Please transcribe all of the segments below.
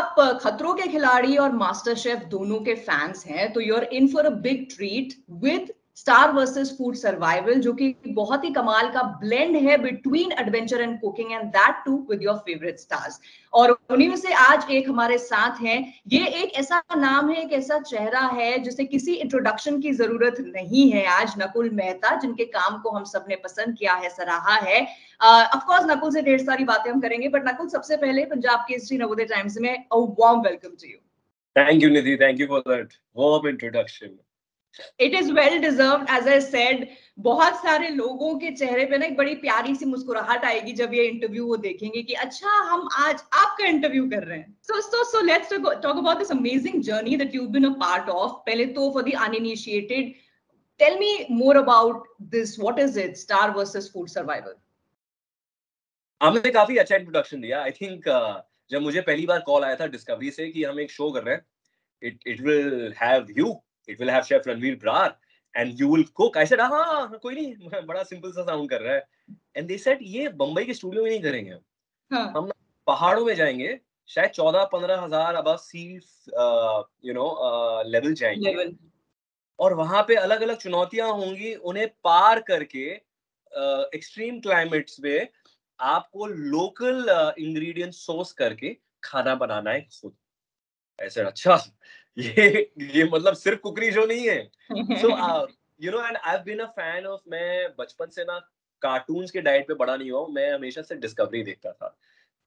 आप खतरों के खिलाड़ी और मास्टर शेफ दोनों के फैंस हैं, तो you are in for a big treat with Star versus food Survival, जो कि बहुत ही कमाल का ब्लेंड है between adventure and cooking, and that too with your favourite stars. और उन्हीं में से आज एक हमारे साथ हैं। ये एक ऐसा नाम है, एक ऐसा चेहरा है जिसे किसी इंट्रोडक्शन की जरूरत नहीं है। आज नकुल मेहता, जिनके काम को हम सबने पसंद किया है, सराहा है। ऑफ कोर्स नकुल से ढेर सारी बातें हम करेंगे, बट नकुल, सबसे पहले पंजाब केसरी नवोदय टाइम्स में a warm welcome to you. Thank you, Nidhi. Thank you for that warm introduction. It is well deserved, as I said. बहुत सारे लोगों के चेहरे पे ना एक बड़ी प्यारी सी मुस्कुराहट आएगी जब ये इंटरव्यू वो देखेंगे कि अच्छा, हम आज आपका इंटरव्यू कर रहे हैं। So let's talk about this amazing journey that you been a part of. पहले तो for the uninitiated, tell me more about this. What is it, star versus food survival? आपने काफी अच्छा इंट्रोडक्शन दिया। आई थिंक जब मुझे पहली बार call आया था डिस्कवरी से कि हम एक शो कर रहे हैं, it will have you, it will have chef Ranveer Brar and you will cook. I said हाँ कोई नहीं, बड़ा सिंपल सा साउंड कर रहा है। And they said ये बम्बई के स्टूडियो में नहीं करेंगे हाँ. हम पहाड़ों में जाएंगे, शायद 14-15 हजार अबव सी लेवल जाएंगे लेवल, और वहां पे अलग अलग चुनौतियां होंगी, उन्हें पार करके एक्सट्रीम क्लाइमेट्स में आपको लोकल इंग्रेडिएंट सोर्स करके खाना बनाना है खुद। ऐसे अच्छा, ये मतलब सिर्फ कुकरी शो नहीं है। So and I have been a fan of, मैं बचपन से ना कार्टून्स के डाइट पे बड़ा नहीं हुआ हूं, मैं हमेशा से डिस्कवरी देखता था,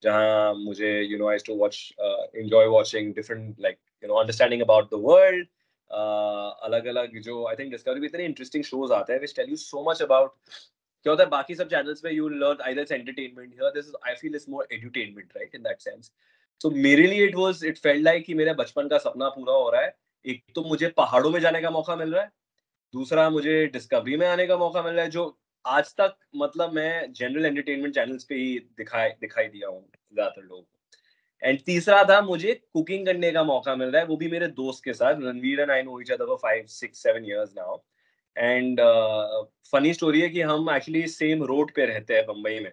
जहां मुझे I used to watch, enjoy watching different, like understanding about the world. अलग अलग जो आई थिंक डिस्कवरी में इतने इंटरेस्टिंग शोज आते हैं which tell you so much about. क्या होता है बाकी सब चैनल्स पे, you learn either it's entertainment, here this is, I feel it's more edutainment, right, in that sense. तो मेरे लिए इट फेल्ट लाइक कि मेरे बचपन का सपना पूरा हो रहा है। एक तो मुझे पहाड़ों में जाने का मौका मिल रहा है, दूसरा मुझे डिस्कवरी में आने का मौका मिल रहा है, जो आज तक मतलब मैं जनरल एंटरटेनमेंट चैनल्स पे ही दिखाई दिया हूँ ज्यादातर लोगों को। एंड तीसरा था, मुझे कुकिंग करने का मौका मिल रहा है, वो भी मेरे दोस्त के साथ। Ranveer and I know each other for 5-6-7 years now. And funny story है कि हम एक्चुअली सेम रोड पे रहते हैं बम्बई में,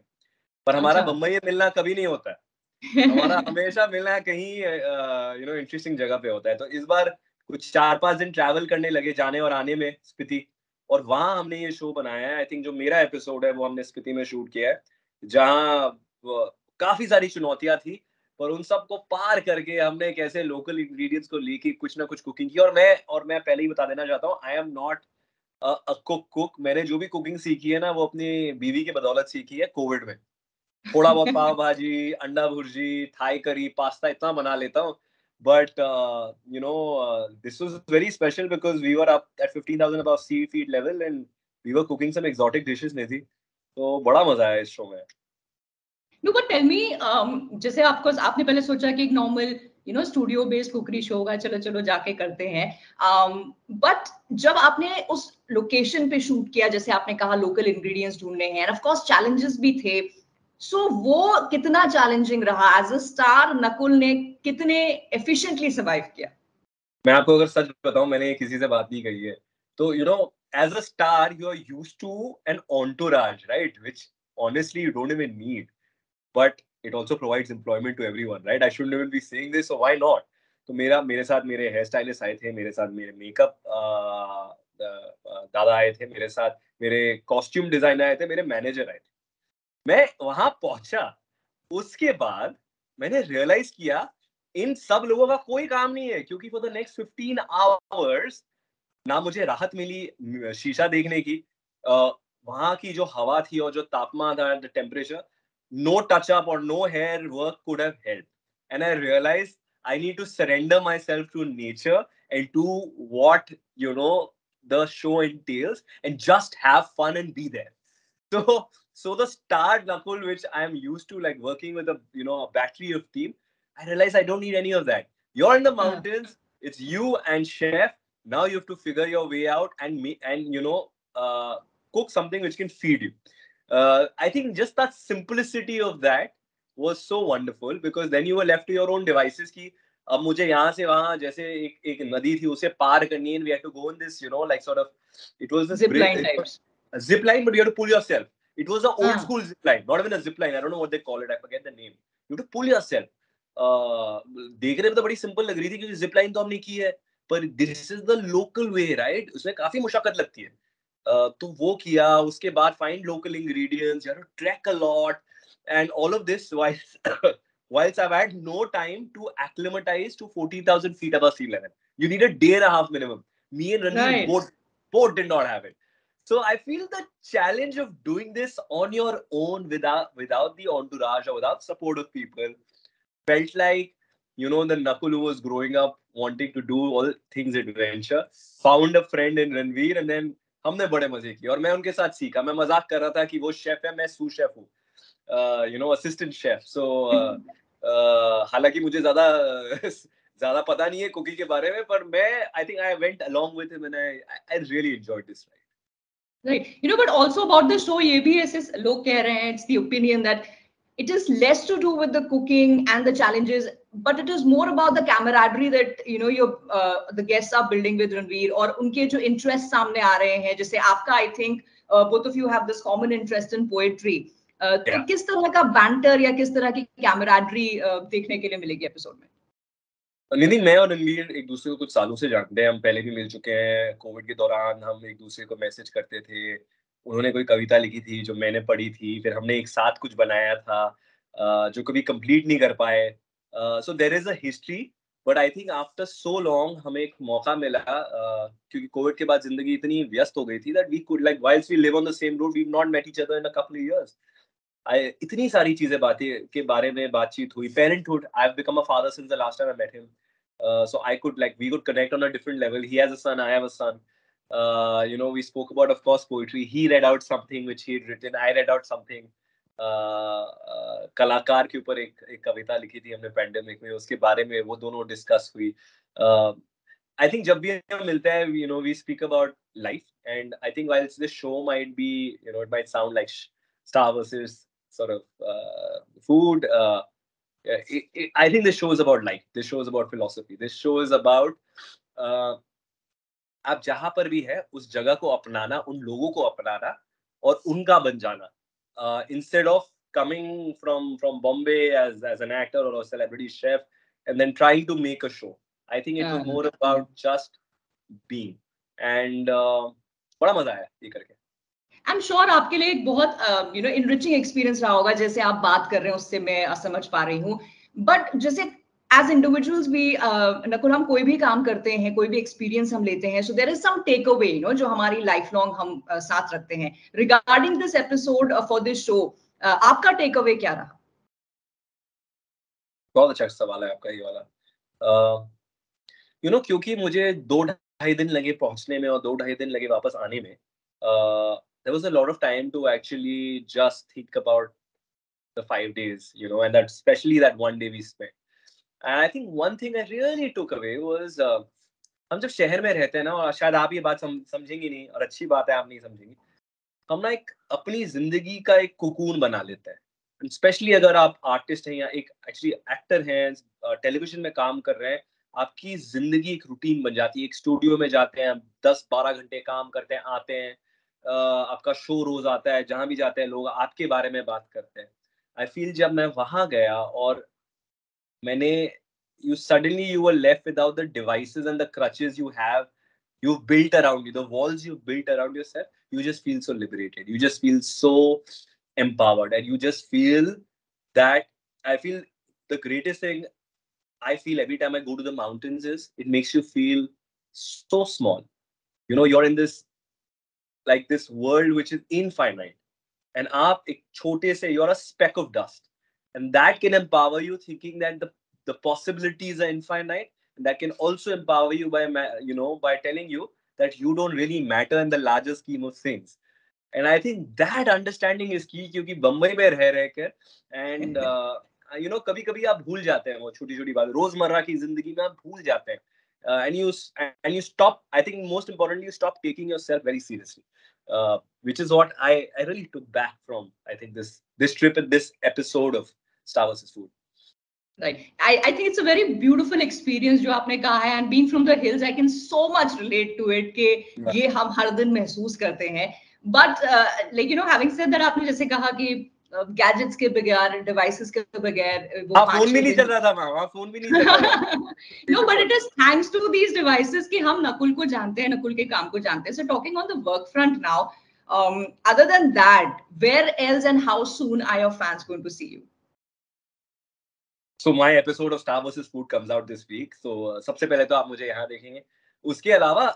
पर हमारा अच्छा। बम्बई में मिलना कभी नहीं होता है। हमारा हमेशा मिलना कहीं इंटरेस्टिंग जगह पे होता है। तो इस बार कुछ 4-5 दिन ट्रैवल करने लगे, जाने और आने में, स्पीति, और वहां हमने ये शो बनाया है। आई थिंक जो मेरा एपिसोड है वो हमने स्पीति में शूट किया है, जहाँ काफी सारी चुनौतियां थी, पर उन सबको पार करके हमने कैसे लोकल इंग्रेडिएंट्स को लेके कुछ ना कुछ कुकिंग की। और मैं पहले ही बता देना चाहता हूँ, I am not a cook. मैंने जो भी कुकिंग सीखी है ना, वो अपनी बीवी की बदौलत सीखी है कोविड में। थोड़ा बहुत पाव भाजी, अंडा भुर्जी, थाई करी, पास्ता इतना बना लेता हूँ। But this was very special because we were up at 15,000 above sea feet level and we were cooking some exotic dishes, Nidhi. तो बड़ा मजा आया इस शो में। No, but tell me, जैसे आपको, आपने पहले सोचा कि एक नॉर्मल स्टूडियो बेस्ड कुकरी शो होगा, चलो चलो जाके करते हैं, बट जब आपने उस लोकेशन पे शूट किया, जैसे आपने कहा लोकल इंग्रेडिएंट्स ढूंढने हैं, ऑफ कोर्स चैलेंजेस भी थे, सो वो कितना चैलेंजिंग रहा? एज अ स्टार नकुल ने कितने एफिशिएंटली सर्वाइव किया? मैं आपको अगर सच बताऊं, मैंने किसी से बात नहीं कही है, तो as a star you are used to an entourage, right, which honestly you don't even need, but it also provides employment to everyone, right? I shouldn't even be saying this, so why not? तो मेरे साथ मेरे hair stylist आए थे, मेरे साथ मेरे makeup दादा आए थे, मेरे साथ मेरे कॉस्ट्यूम डिजाइनर आए थे, मेरे मैनेजर आए थे। मैं वहां पहुंचा, उसके बाद मैंने रियलाइज किया इन सब लोगों का कोई काम नहीं है, क्योंकि फॉर द नेक्स्ट 15 आवर्स ना मुझे राहत मिली शीशा देखने की, वहां की जो हवा थी और जो तापमान था, the temperature, no touch up और no hair work could have help. And I realise I need to surrender my self to nature and to what the show entails and just have fun and be there. So the start, Nakul, which I'm used to, like working with a battery of team, I realize I don't need any of that. You're in the mountains, it's you and chef. Now you have to figure your way out and cook something which can feed you. I think just that simplicity of that was so wonderful, because then you were left to your own devices ki अब मुझे यहाँ से वहाँ, जैसे एक नदी थी, उसे पार करनी है, we had to go in this like sort of, it was this Zip line types. a zip line, but you had to pull yourself. It was an old school zip line, not even a zip line, I don't know what they call it, I forget the name. You have to pull yourself. देखने में तो बड़ी simple लग रही थी क्योंकि zip line तो हमने की है, पर this is the local way right, उसमें काफी मुशक्कत लगती है। तो वो किया, उसके बाद find local ingredients, you have to track a lot and all of this whilst I've had no time to acclimatize to 14,000 feet above sea level. You need a day and a half minimum. Me and Ranveer Right. both did not have it. So I feel the challenge of doing this on your own without the entourage or without support of people felt like, you know, the Nakuul who was growing up wanting to do all things adventure, found a friend in Ranveer and then हमने बड़े मजे किए और मैं उनके साथ सीखा। मैं मजाक कर रहा था कि वो शेफ है, मैं सू शेफ हूँ, you know, assistant chef. So हालांकि मुझे ज्यादा ज्यादा पता नहीं है कुकिंग के बारे में, पर मैं I think I went along with him and I really enjoyed this ride. Right. You know, but also about the show, ये भी ऐसे लोग कह रहे हैं, it's the opinion that it is less to do with the cooking and the challenges, but it is more about the camaraderie that, you know, your the guests are building with Ranveer, और उनके जो interests सामने आ रहे हैं, जैसे आपका, I think both of you have this common interest in poetry. तो किस तरह का banter या किस तरह की camaraderie देखने के लिए मिलेगी एपिसोड में? नितिन, मैं और रणवीर एक दूसरे को कुछ सालों से जानते हैं, हम पहले भी मिल चुके हैं। कोविड के दौरान हम एक दूसरे को मैसेज करते थे, उन्होंने कोई कविता लिखी थी जो मैंने पढ़ी थी, फिर हमने एक साथ कुछ बनाया था जो कभी कंप्लीट नहीं कर पाए। So there is a history, but I think after so long हमें एक मौका मिला क्योंकि कोविड के बाद जिंदगी इतनी व्यस्त हो गई थी that we could like whiles we live on the same road we have not met each other in a couple of years. इतनी सारी चीजें बातें के बारे में बातचीत हुई। Parenthood, I have become a father since the last time I met him, so I could like we could connect on a different level. He has a son, I have a son. You know, we spoke about, of course, poetry. He read out something which he had written. I read out something. कलाकार के ऊपर एक कविता लिखी थी हमने pandemic में, उसके बारे में वो दोनों डिस्कस हुई। I think जब भी हम मिलते हैं, you know, we speak about life, and I think while this show might be, you know, it might sound like Star versus sort of food. I think this show is about life. This show is about philosophy. This show is about आप जहां पर भी है उस जगह को अपनाना, उन लोगों को अपनाना और उनका बन जाना, instead of coming from Bombay as an actor or a celebrity chef and then trying to make a show. I think it was more about just being, and बड़ा मजा आया ये करके। I'm sure आपके लिए एक बहुत you know enriching experience रहा होगा, जैसे आप बात कर रहे हैं उससे मैं समझ पा रही हूँ। But जैसे as individuals भी नकुल, हम कोई भी काम करते हैं, कोई भी experience हम लेते हैं, so there is some takeaway, you know, जो हमारी lifelong हम साथ रखते हैं। Regarding this episode for this show, आपका takeaway क्या रहा? बहुत अच्छा सवाल है आपका ये वाला। यू नो, क्योंकि मुझे 2-2.5 दिन लगे पहुंचने में और 2-2.5 दिन लगे वापस आने में, there was a lot of time to actually just think about the 5 days, you know, and that especially that one day we spent. And I think one thing I really took away was हम जब शहर में रहते हैं ना, और शायद आप ये बात समझेंगे नहीं, और अच्छी बात है आप नहीं समझेंगे, हम ना एक अपनी जिंदगी का एक कुकून बना लेते हैं। स्पेशली अगर आप आर्टिस्ट हैं या एक एक्चुअली एक्टर हैं, टेलीविजन में काम कर रहे हैं, आपकी जिंदगी एक रूटीन बन जाती है। एक स्टूडियो में जाते हैं, 10-12 घंटे काम करते हैं, आते हैं, आपका शो रोज आता है, जहां भी जाते हैं लोग आपके बारे में बात करते हैं। आई फील जब मैं वहां गया और मैंने you were left without the devices and the crutches you've built around you, the walls you've built around yourself. You just feel so liberated, you just feel so empowered, and you just feel that I feel the greatest thing I feel every time I go to the mountains is it makes you feel so small. You know, you're in this like this world which is infinite, and आप एक छोटे से, you're a speck of dust, and that can empower you thinking that the possibilities are infinite, and that can also empower you by, you know, by telling you that you don't really matter in the larger scheme of things. And I think that understanding is key, क्योंकि बम्बई में रह कर and you know, कभी कभी आप भूल जाते हैं वो छोटी छोटी बात, रोजमर्रा की जिंदगी में आप भूल जाते हैं, and you stop, I think most importantly, you stop taking yourself very seriously, which is what I really took back from, I think, this trip and this episode of Star vs. Food. Right. I think it's a very beautiful experience जो आपने कहा है, and being from the hills, I can so much relate to it कि ये हम हर दिन महसूस करते हैं। But like, you know, having said that, आपने जैसे कहा कि गैजेट्स के बगैर, डिवाइसेस के बगैर वो फोन भी नहीं चल रहा था वहाँ, फोन भी नहीं चल रहा था. No, but it is thanks to these devices कि हम नकुल को जानते हैं, नकुल के काम को जानते हैं. So talking on the work front now, other than that, where else and how soon are your fans going to see you? So my episode of Star vs Food comes out this week. So सबसे पहले तो आप मुझे यहाँ देखेंगे. उसके अलावा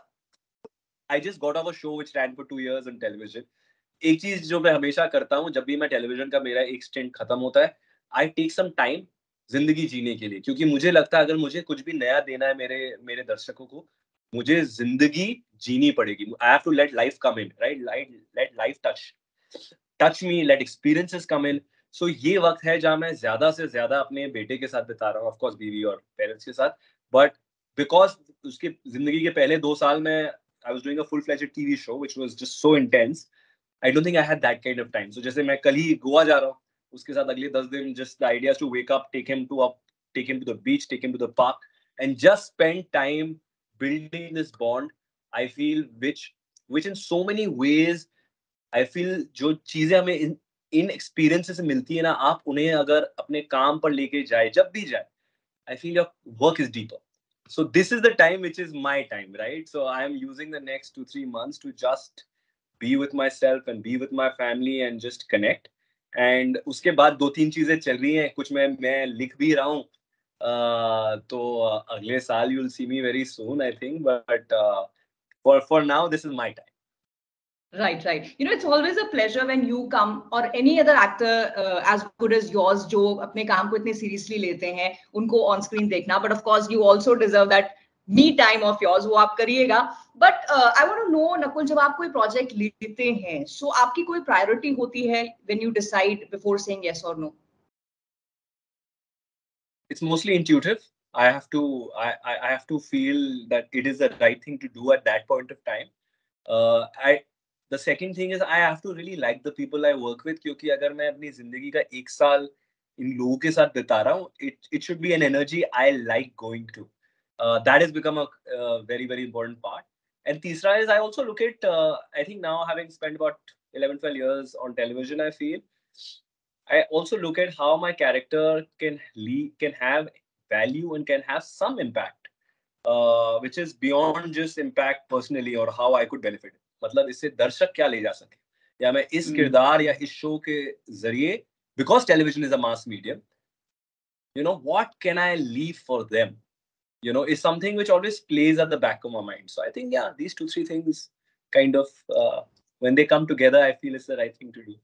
I just got off a show which ran for 2 years on television. एक चीज जो मैं हमेशा करता हूँ जब भी मैं टेलीविजन का मेरा एक स्टेंट खत्म होता है, I take some time जिंदगी जीने के लिए, क्योंकि मुझे लगता है अगर मुझे कुछ भी नया देना है मेरे दर्शकों को, मुझे जिंदगी जीनी पड़ेगी. I have to let life come in, right? Let life touch me, let experiences come in. So ये वक्त है जहाँ मैं ज्यादा से ज्यादा अपने बेटे के साथ बिता रहा हूँ, ऑफ कोर्स बीवी और पेरेंट्स के साथ, बट बिकॉज उसके जिंदगी के पहले 2 साल में I was doing a full-fledged TV show which was just so intense. I don't think I had that kind of time. So जैसे मैं कल ही गोवा जा रहा हूँ, उसके साथ अगले 10 दिन, just the idea is to wake up, take him to the beach, take him to the park, and just spend time building this bond. I feel which in so many ways, I feel जो चीजें हमें इन experiences से मिलती है ना, आप उन्हें अगर अपने काम पर लेके जाए, जब भी जाए, I feel your work is deeper. So this is the time which is my time, right? So I am using the next 2-3 months to just be with myself and be with my family and just connect. And उसके बाद 2-3 चीजें चल रही हैं, कुछ मैं लिख भी रहा हूँ. तो अगले साल you'll see me very soon, I think. But for now, this is my time. Right, right. You know, it's always a pleasure when you come or any other actor as good as yours जो अपने काम को इतने seriously लेते हैं, उनको on screen देखना. But of course, you also deserve that me time of yours, वो आप करिएगा. But I want to know, Nakul, जब आप कोई project लेते हैं, so आपकी कोई priority होती है when you decide before saying yes or no? It's mostly intuitive. I have to feel that it is the right thing to do at that point of time. The second thing is I have to really like the people I work with, क्योंकि अगर मैं अपनी जिंदगी का 1 साल इन लोगों के साथ बिता रहा हूँ, it should be an energy I like going to. That has become a very, very important part. And तीसरा is I also look at, I think now having spent about 11-12 years on television, I also look at how my character can have value and can have some impact, which is beyond just impact personally or how I could benefit. मतलब इससे दर्शक क्या ले जा सके, या मैं इस किरदार या इस शो के जरिए, because television is a mass medium, you know, what can I leave for them, you know, is something which always plays at the back of my mind. So I think, yeah, these 2-3 things kind of, when they come together, I feel it's the right thing to do.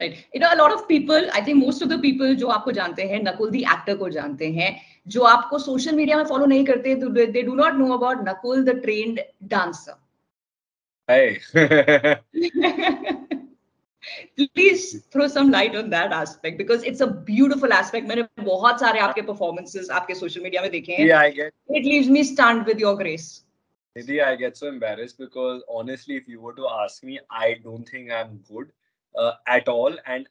Right. You know, a lot of people, I think most of the people जो आपको जानते हैं, Nakul the actor को जानते हैं, जो आपको social media में follow नहीं करते, they do not know about Nakuul the trained dancer. Hey. Please throw some light on that aspect, because it's a beautiful aspect. मैंने बहुत सारे आपके performances आपके social media में देखे हैं. Yeah, It leaves me stunned with your grace. Nidhi, I get so embarrassed because honestly, if you were to ask me, I don't think I'm good at all. And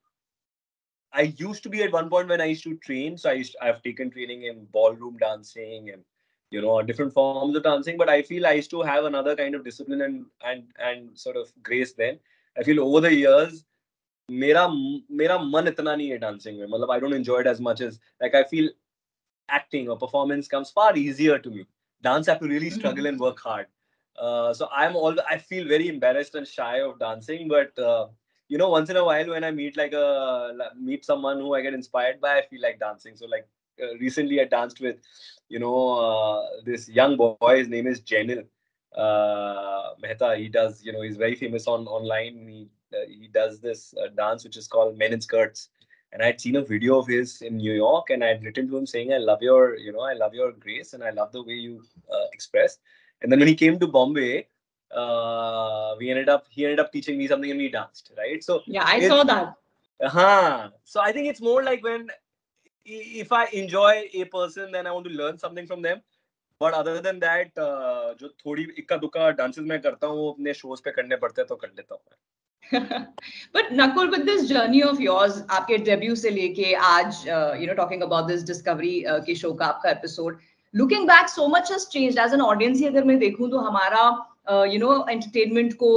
I used to be at one point when I used to train. So I've taken training in ballroom dancing and, you know, different forms of dancing. But I feel I used to have another kind of discipline and sort of grace then. I feel over the years, मेरा मन इतना नहीं है dancing में. मतलब I don't enjoy it as much as, like, I feel acting or performance comes far easier to me. Dance, I have to really struggle and work hard. So I feel very embarrassed and shy of dancing, but you know, once in a while when I meet someone who I get inspired by, I feel like dancing. So like recently I danced with, you know, this young boy. His name is Jenil Mehta. He does, you know, he's very famous online. He does this dance which is called Men in Skirts. And I had seen a video of his in New York, and I had written to him saying, I love your grace, and I love the way you express. And then when he came to Bombay, he ended up teaching me something, and we danced, right? So yeah, I saw that. So I think it's more like if I enjoy a person, then I want to learn something from them. But other than that, जो थोड़ी इक्का दुक्का dances मैं करता हूँ, वो अपने shows पे करने पड़ते हैं तो कर लेता हूँ. But Nakuul, with this journey of yours, आपके debut से लेके आज, you know, talking about this Discovery के show का आपका episode, looking back, so much has changed. As an audience, अगर मैं देखूं तो हमारा एंटरटेनमेंट को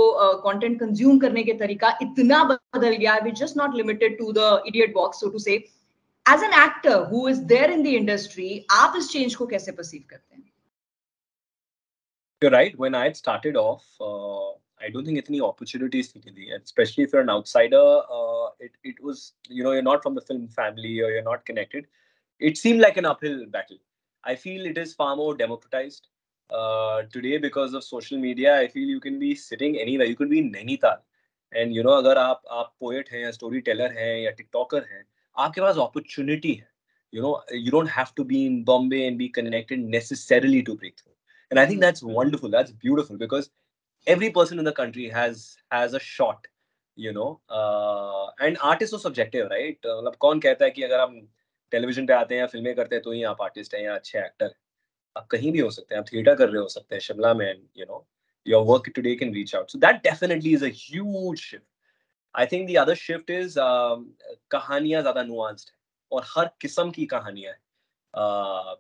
कंटेंट कंज्यूम करने के तरीका इतना बदल गया, we just not limited to the idiot box, so to say. As an actor who is there in the industry, आप इस चेंज को कैसे परसीव करते हैं? You're right. When I had started off, I don't think itany opportunities thi, and especially if you're an outsider, it was, you're not from the film family or you're not connected. It seemed like an uphill battle. I feel it is far more democratized today because of social media. I feel you can be sitting anywhere. You could be in Nainital, and अगर आप poet हैं या storyteller हैं या TikToker हैं, आपके पास opportunity है. You don't have to be in Bombay and be connected necessarily to break through. And I think that's wonderful. That's beautiful because every person in the country has a shot, and art is so subjective, right? मतलब कौन कहता है कि अगर हम television पे आते हैं या फिल्में करते हैं तो ही आप आर्टिस्ट हैं या अच्छे एक्टर हैं. आप कहीं भी हो सकते हैं, आप थिएटर कर रहे हो सकते हैं शिमला में, your work today can reach out. So that definitely is a huge shift. I think the other shift is कहानियां ज्यादा nuanced है और हर किस्म की कहानियां हैं.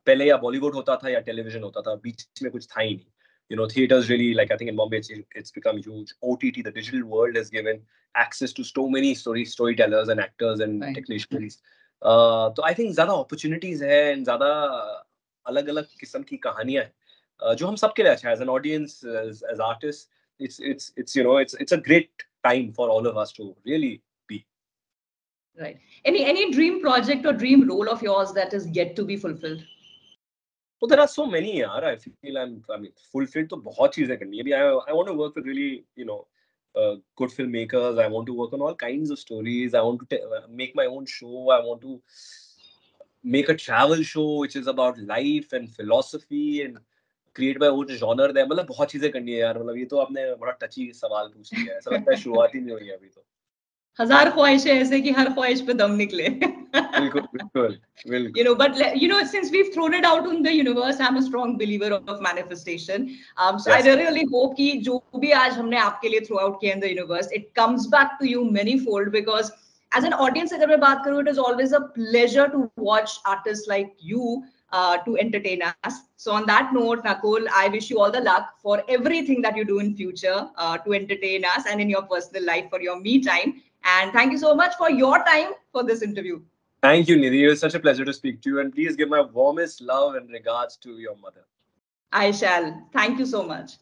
पहले या बॉलीवुड होता था या टेलीविजन होता था, बीच में कुछ था ही नहीं. Theaters really, like I think in Bombay, it's become huge. OTT, the digital world, has given access to so many storytellers and actors and technicians. तो I think ज़्यादा opportunities है and ज़्यादा अलग-अलग किस्म की कहानियां हैं जो हम सबके लिए अच्छा है. As an audience, as artists, it's a great time for all of us to really be. Right. Any dream project or dream role of yours that is yet to be fulfilled? Well, there are so many, yaar. I feel I mean, fulfilled to बहुत चीजें करनी है. I want to work with really, good filmmakers. I want to work on all kinds of stories. I want to make my own show. I want to make a travel show which is about life and philosophy and create my own genre there. मतलब बहुत चीजें करनी है यार. मतलब ये तो आपने बड़ा टची सवाल पूछ लिया है. ऐसा लगता है शुरुआत ही नहीं हुई है अभी तो. हजार ख्वाहिशें ऐसे कि हर ख्वाहिश पे दम निकले. बिल्कुल बिल्कुल. But since we've thrown it out in the universe, I'm a strong believer of manifestation. So Yes. I really hope कि जो भी आज हमने आपके लिए throw out किया in the universe, it comes back to you manyfold, because as an audience अगर मैं बात करूँ, it is always a pleasure to watch artists like you to entertain us. So on that note, Nakuul, I wish you all the luck for everything that you do in future to entertain us and in your personal life for your me time. And thank you so much for your time for this interview. Thank you, Nidhi. It was such a pleasure to speak to you. And please give my warmest love and regards to your mother. I shall. Thank you so much.